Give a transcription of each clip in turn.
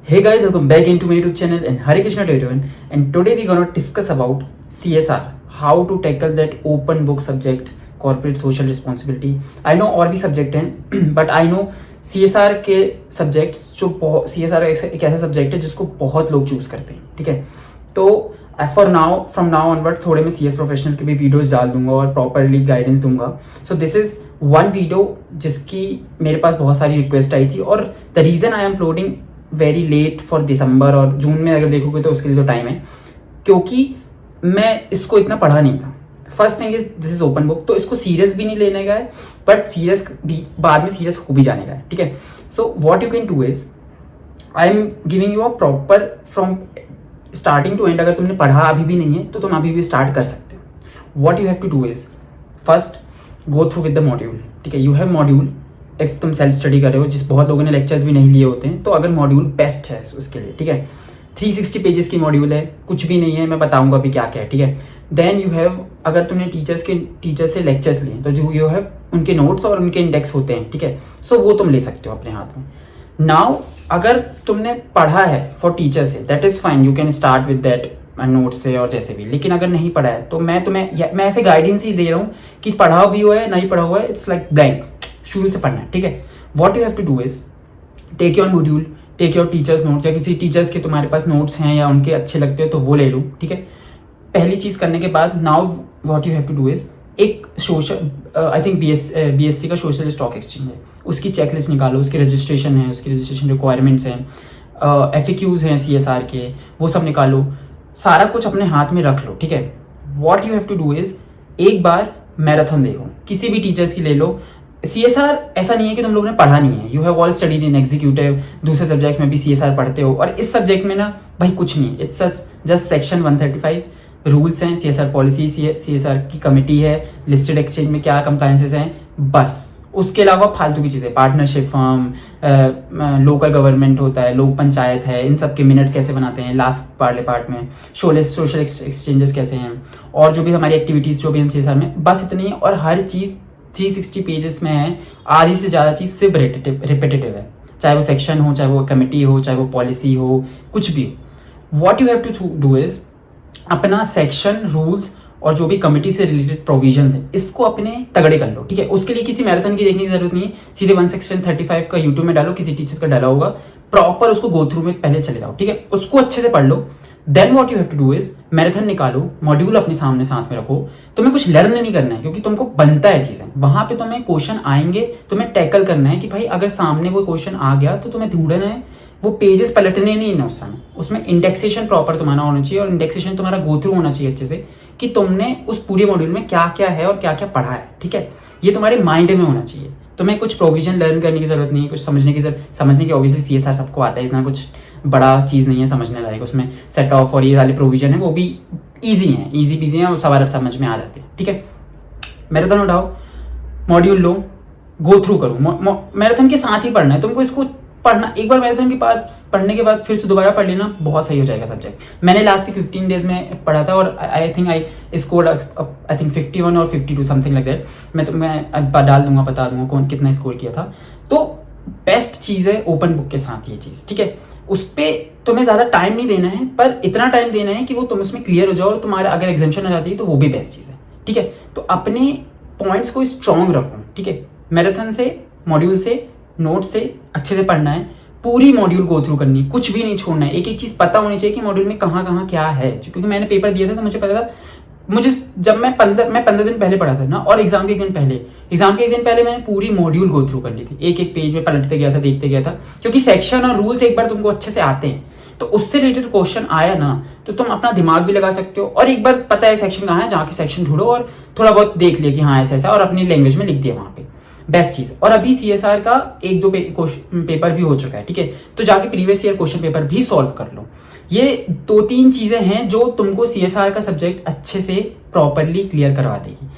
Hey guys, welcome back into my YouTube channel and Hare Krishna to everyone. And today we're gonna discuss about CSR, how to tackle that open book subject, corporate social responsibility. I know और भी subject हैं but I know CSR के subjects जो CSR एक ऐसा subject है जिसको बहुत लोग चूज करते हैं, ठीक है। तो for now from now onward थोड़े मैं CS प्रोफेशनल के भी वीडियोस डाल दूंगा और प्रॉपरली गाइडेंस दूंगा। So this is one video जिसकी मेरे पास बहुत सारी रिक्वेस्ट आई थी और the reason I am uploading very late for December और जून में अगर देखोगे तो उसके लिए तो टाइम है, क्योंकि मैं इसको इतना पढ़ा नहीं था। First thing is this is open book, तो इसको सीरियस भी नहीं लेने का है बट सीरियस भी बाद में सीरियस हो भी जाने का है, ठीक है। So what you can do is I am giving you a proper from starting to end. अगर तुमने पढ़ा अभी भी नहीं है तो तुम अभी भी स्टार्ट कर सकते हो। What you have to do is first go through with the module, ठीक है। यू हैव मॉड्यूल इफ तुम सेल्फ स्टडी कर रहे हो, जिस बहुत लोगों ने लेक्चर्स भी नहीं लिए होते हैं, तो अगर मॉड्यूल बेस्ट है उसके लिए, ठीक है। 360 पेजेस की मॉड्यूल है, कुछ भी नहीं है, मैं बताऊंगा अभी क्या क्या है, ठीक है। देन यू हैव, अगर तुमने टीचर से लेक्चर्स लिए तो जो यू हैव उनके नोट्स और उनके इंडेक्स होते हैं, ठीक है। सो वो तुम ले सकते हो अपने हाथ में। नाउ अगर तुमने पढ़ा है फॉर टीचर से, that is fine, you can start with that note से और जैसे भी। लेकिन अगर नहीं पढ़ा है तो मैं ऐसे गाइडेंस ही दे रहा हूँ कि पढ़ा भी हुआ है नहीं पढ़ा हुआ है, इट्स लाइक ब्लैंक, शुरू से पढ़ना है, ठीक है। What you have to do is take your module, take your teachers notes, या किसी टीचर्स के तुम्हारे पास नोट्स हैं या उनके अच्छे लगते हो तो वो ले लो, ठीक है। पहली चीज़ करने के बाद now what you have to do is एक सोशल आई थिंक BSc का सोशल स्टॉक एक्सचेंज है, उसकी चेकलिस्ट निकालो, उसकी रजिस्ट्रेशन है, उसकी रजिस्ट्रेशन रिक्वायरमेंट्स हैं, FAQs हैं CSR के, वो सब निकालो, सारा कुछ अपने हाथ में रख लो, ठीक है। What you have to do is एक बार मैराथन देखो, किसी भी टीचर्स की ले लो। CSR ऐसा नहीं है कि तुम लोगों ने पढ़ा नहीं है, you have all studied in executive, दूसरे सब्जेक्ट में भी CSR पढ़ते हो, और इस सब्जेक्ट में ना भाई कुछ नहीं, इट्स जस्ट सेक्शन 135 रूल्स हैं, CSR पॉलिसी, CSR की कमेटी है, लिस्टेड एक्सचेंज में क्या कंप्लायंसेस हैं, बस। उसके अलावा फालतू की चीज़ें, पार्टनरशिप फर्म, लोकल गवर्नमेंट होता है, लोक पंचायत है, इन सब के मिनट्स कैसे बनाते हैं लास्ट पार्ट में, सोशल एक्सचेंजेस कैसे हैं, और जो भी हमारी एक्टिविटीज़ जो भी हम CSR में, बस इतनी है। और हर चीज़ 360 पेजेस में है, आधी से ज़्यादा चीज़ सिर्फ रिपीटेटिव है, चाहे वो सेक्शन हो, चाहे वो कमेटी हो, चाहे वो पॉलिसी हो, कुछ भी हो। What you have to do is अपना सेक्शन, रूल्स और जो भी कमेटी से रिलेटेड प्रोविजंस है, इसको अपने तगड़े कर लो, ठीक है। उसके लिए किसी मैराथन की देखने की जरूरत नहीं है, सीधे 1 सेक्शन 35 का यूट्यूब में डालो, किसी टीचर का डाला होगा, प्रॉपर उसको गो थ्रू में पहले चले जाओ, ठीक है। उसको अच्छे से पढ़ लो। Then what you have to do is marathon निकालो, मॉड्यूल अपने सामने साथ में रखो। तुम्हें कुछ लर्न नहीं करना है, क्योंकि तुमको बनता है चीज़ें, वहां पे तुम्हें क्वेश्चन आएंगे, तुम्हें टैकल करना है कि भाई अगर सामने वो क्वेश्चन आ गया तो तुम्हें ढूंढना है, वो पेजेस पलटने नहीं है उस समय। उसमें इंडेक्सेशन प्रॉपर तुम्हारा होना चाहिए, और इंडेक्सेशन तुम्हारा गो थ्रू होना चाहिए अच्छे से, कि तुमने उस पूरे मॉड्यूल में क्या क्या है और क्या क्या पढ़ा है, ठीक है। ये तुम्हारे माइंड में होना चाहिए। तुम्हें कुछ प्रोविजन लर्न करने की जरूरत नहीं है, कुछ समझने की ऑब्वियसली CSR सबको आता है, इतना कुछ बड़ा चीज़ नहीं है समझने लायक। उसमें सेट ऑफ और ये वाले प्रोविजन है वो भी ईजी हैं, ईजी पीजी हैं, और सवाल अब समझ में आ जाते हैं, ठीक है। मैराथन उठाओ, मॉड्यूल लो, गो थ्रू करो। मैराथन के साथ ही पढ़ना है तुमको, इसको पढ़ना एक बार मैराथन के बाद पढ़ने के बाद फिर से दोबारा पढ़ लेना, बहुत सही हो जाएगा सब्जेक्ट। मैंने लास्ट के 15 डेज में पढ़ा था और आई थिंक आई स्कोर 51 और 52 समथिंग लाइक दैट। मैं डाल दूंगा, बता दूंगा कौन कितना स्कोर किया था। तो बेस्ट चीज़ है ओपन बुक के साथ ये चीज़, ठीक है। उस पर तुम्हें ज़्यादा टाइम नहीं देना है, पर इतना टाइम देना है कि वो तुम उसमें क्लियर हो जाओ, और तुम्हारा अगर एग्जाम्शन आ जाती है तो वो भी बेस्ट चीज़ है, ठीक है। तो अपने पॉइंट्स को स्ट्रॉन्ग रखो, ठीक है। मैराथन से, मॉड्यूल से, नोट से अच्छे से पढ़ना है, पूरी मॉड्यूल गो थ्रू करनी है, कुछ भी नहीं छोड़ना है। एक एक चीज़ पता होनी चाहिए कि मॉड्यूल में कहाँ कहाँ क्या है, क्योंकि मैंने पेपर दिया था तो मुझे पता था। मुझे जब मैं 15 दिन पहले पढ़ा था ना, और एग्जाम के एक दिन पहले मैंने पूरी मॉड्यूल गो थ्रू कर ली थी, एक एक पेज में पलटते गया था, देखते गया था, क्योंकि सेक्शन और रूल्स एक बार तुमको अच्छे से आते हैं तो उससे रिलेटेड क्वेश्चन आया ना तो तुम अपना दिमाग भी लगा सकते हो, और एक बार पता है सेक्शन कहाँ है, जाके सेक्शन ढूंढो और थोड़ा बहुत देख लिया कि हाँ ऐसा ऐसा, और अपनी लैंग्वेज में लिख दिया वहाँ पे, बेस्ट चीज़। और अभी CSR का 1-2 पेपर भी हो चुका है, ठीक है। तो जाके प्रीवियस ईयर क्वेश्चन पेपर भी सॉल्व कर लो। ये 2-3 चीज़ें हैं जो तुमको CSR का सब्जेक्ट अच्छे से प्रॉपरली क्लियर करवा देगी।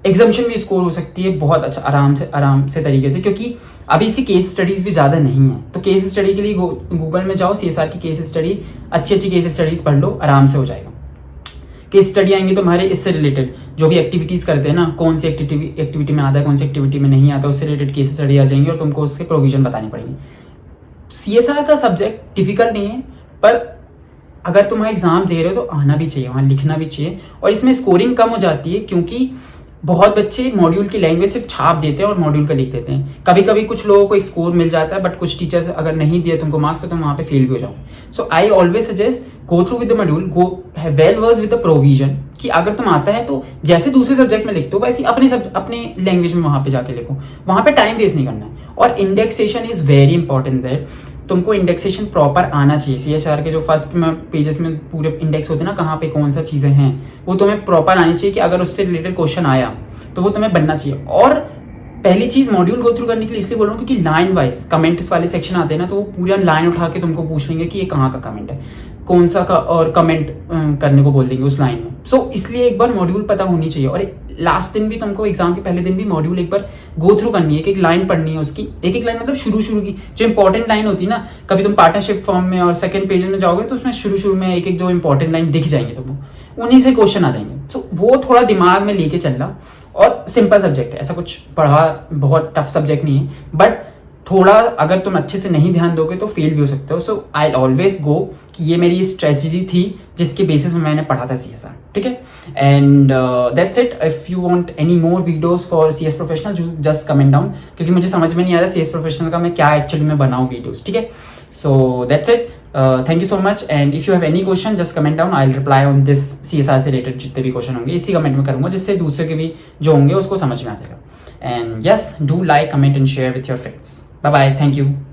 एग्जाम्शन भी स्कोर हो सकती है बहुत अच्छा, आराम से तरीके से, क्योंकि अभी इसकी केस स्टडीज़ भी ज़्यादा नहीं है। तो केस स्टडी के लिए गूगल में जाओ, CSR की केस स्टडी, अच्छी केस स्टडीज़ पढ़ लो, आराम से हो जाएगा। केस स्टडी आएंगे तो हमारे इससे रिलेटेड जो भी एक्टिविटीज़ करते हैं ना, कौन सी एक्टिविटी में आता है, कौन सी एक्टिविटी में नहीं आता, उससे रिलेटेड केस स्टडी आ जाएंगे और तुमको उसके प्रोविजन बतानी पड़ेंगी। CSR का सब्जेक्ट डिफिकल्ट नहीं है, पर अगर तुम एग्ज़ाम दे रहे हो तो आना भी चाहिए, वहाँ लिखना भी चाहिए। और इसमें स्कोरिंग कम हो जाती है क्योंकि बहुत बच्चे मॉड्यूल की लैंग्वेज सिर्फ छाप देते हैं और मॉड्यूल का लिख देते हैं। कभी कभी कुछ लोगों को स्कोर मिल जाता है, बट कुछ टीचर्स अगर नहीं दिए तुमको मार्क्स तो तुम वहाँ पे फेल भी हो जाओ। So I always suggest go through with the module, go well versed with the provision, कि अगर तुम आता है तो जैसे दूसरे सब्जेक्ट में लिखते हो वैसे अपने लैंग्वेज में वहाँ पे जाके लिखो, वहाँ पे टाइम वेस्ट नहीं करना है। और indexation is very important that तुमको इंडेक्सेशन प्रॉपर आना चाहिए। CSR के जो फर्स्ट में पेजेस में पूरे इंडेक्स होते हैं ना, कहाँ पे कौन सा चीज़ें हैं, वो तुम्हें प्रॉपर आनी चाहिए कि अगर उससे रिलेटेड क्वेश्चन आया तो वो तुम्हें बनना चाहिए। और पहली चीज़ मॉड्यूल गो थ्रू करने के लिए इसलिए बोल रहा हूँ क्योंकि लाइन वाइज कमेंट्स वाले सेक्शन आते हैं ना, तो वो पूरा लाइन उठा के तुमको पूछ लेंगे कि ये कहाँ का कमेंट है, कौन सा का, और कमेंट करने को बोल देंगे उस लाइन में। सो इसलिए एक बार मॉड्यूल पता होनी चाहिए। और लास्ट दिन भी तुमको एग्जाम के पहले दिन भी मॉड्यूल एक बार गो थ्रू करनी है, कि एक लाइन पढ़नी है उसकी, एक लाइन मतलब शुरू की जो इंपॉर्टेंट लाइन होती है ना। कभी तुम पार्टनरशिप फॉर्म में और सेकंड पेज में जाओगे तो उसमें शुरू में एक दो इंपॉर्टेंट लाइन दिख जाएंगे, तो उन्हीं से क्वेश्चन आ जाएंगे। सो वो थोड़ा दिमाग में लेके चलना। और सिंपल सब्जेक्ट है, ऐसा कुछ पढ़ा बहुत टफ सब्जेक्ट नहीं है, बट थोड़ा अगर तुम अच्छे से नहीं ध्यान दोगे तो फेल भी हो सकते हो। सो आई ऑलवेज गो कि ये मेरी स्ट्रेटजी थी जिसके बेसिस में मैंने पढ़ा था CSR, ठीक है। And that's it. If you want any more videos for CS professional just comment down, क्योंकि मुझे समझ में नहीं आ रहा CS प्रोफेशनल का मैं क्या एक्चुअली में बनाऊँ वीडियोस, ठीक है। So that's it, thank you so much. And if you have any question just comment down, I will reply on this. CSR से रिलेटेड जितने भी क्वेश्चन होंगे इसी कमेंट में करूँगा, जिससे दूसरे के भी जो होंगे उसको समझ में आ जाएगा। And yes, do like, comment and share with your friends. Bye bye. Thank you.